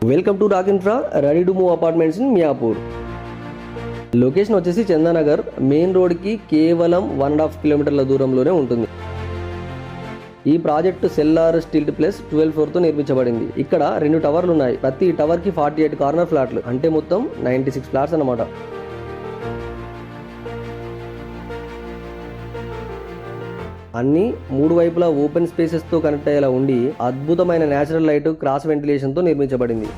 Welcome to rock infra ready to move apartments in Miyapur. Location వచ్చేసి Chandanagar main రోడ్కి కేవలం 1.5 కిలోమీటర్ల దూరంలోనే ఉంటుంది. ఈ ప్రాజెక్టు సెల్లార్ స్టిల్ట్ ప్లస్ 12 ఫ్లోర్తో నిర్మించబడింది. ఇక్కడ 2 టవర్లు ఉన్నాయి. ప్రతి టవర్కి 48 కార్నర్ ఫ్లాట్లు, అంటే మొత్తం 96 ఫ్లాట్స్ అన్నమాట. అన్ని 3 వైపులా ఓపెన్ స్పేసెస్తో కనెక్ట్ అయ్యేలా ఉండి అద్భుతమైన న్యాచురల్ లైట్, క్రాస్ వెంటిలేషన్తో నిర్మించబడింది.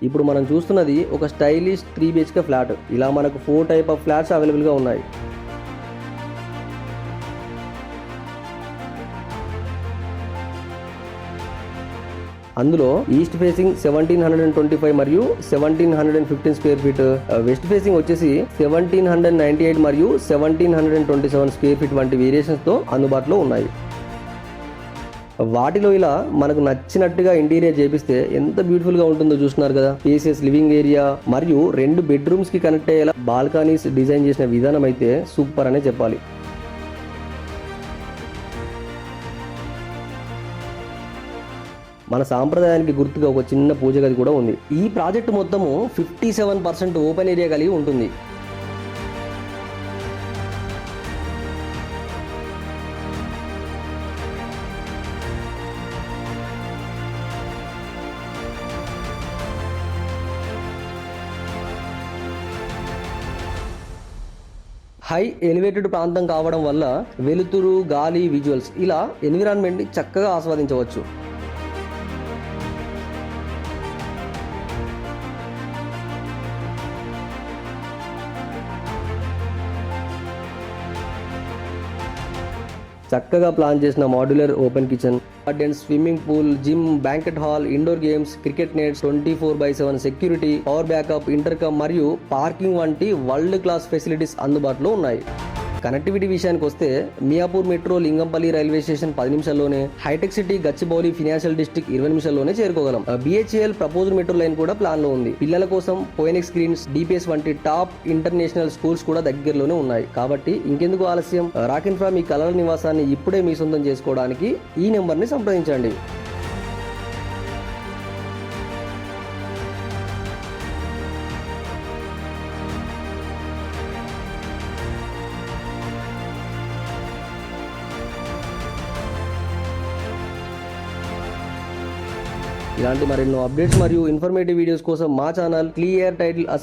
ఇప్పుడు మనం చూస్తున్నది ఒక స్టైలిష్ 3 BHK ఫ్లాట్. ఇలా మనకు 4 టైప్ ఆఫ్ ఫ్లాట్స్ అవైలబుల్గా ఉన్నాయి. అందులో ఈస్ట్ ఫేసింగ్ 1725 మరియు 1715 స్క్వేర్ ఫీట్, వెస్ట్ ఫేసింగ్ వచ్చేసి 1798 మరియు 1727 స్క్వేర్ ఫీట్ వంటి వేరియేషన్స్తో అందుబాటులో ఉన్నాయి. వాటిలో ఇలా మనకు నచ్చినట్టుగా ఇంటీరియర్ చేపిస్తే ఎంత బ్యూటిఫుల్గా ఉంటుందో చూస్తున్నారు కదా. స్పేసియస్ లివింగ్ ఏరియా మరియు 2 బెడ్రూమ్స్కి కనెక్ట్ అయ్యేలా బాల్కనీస్ డిజైన్ చేసిన విధానం అయితే సూపర్ అనే చెప్పాలి. మన సాంప్రదాయానికి గుర్తుగా ఒక చిన్న పూజ గది కూడా ఉంది. ఈ ప్రాజెక్టు మొత్తము 57% ఓపెన్ ఏరియా కలిగి ఉంటుంది. హై ఎలివేటెడ్ ప్రాంతం కావడం వల్ల వెలుతురు, గాలి, విజువల్స్ ఇలా ఎన్విరాన్మెంట్ని చక్కగా ఆస్వాదించవచ్చు. చక్కగా ప్లాన్ చేసిన modular open kitchen, garden, swimming pool, gym, banquet hall, indoor games, cricket nets, 24/7 security, power backup, intercom మరియు పార్కింగ్ వంటి వరల్డ్ క్లాస్ ఫెసిలిటీస్ అందుబాటులో ఉన్నాయి. కనెక్టివిటీ విషయానికి వస్తే Miyapur metro Lingampally railway station 10 నిమిషాల్లోనే, Hitech City Gachibowli financial district 20 నిమిషాల్లోనే చేరుకోగలం. BHEL ప్రపోజ్డ్ మెట్రో లైన్ కూడా ప్లాన్ లో ఉంది. పిల్లల కోసం పోయినెక్స్ స్క్రీన్స్, DPS వంటి టాప్ ఇంటర్నేషనల్ స్కూల్స్ కూడా దగ్గరలోనే ఉన్నాయి. కాబట్టి ఇంకెందుకు ఆలస్యం, రాక్ ఇన్ఫ్రా మీ కలల నివాసాన్ని ఇప్పుడే మీ సొంతం చేసుకోవడానికి ఈ నెంబర్ని సంప్రదించండి. ఇలాంటి మరెన్నో అప్డేట్స్ మరియు ఇన్ఫర్మేటివ్ వీడియోస్ కోసం మా ఛానల్ క్లియర్ టైటిల్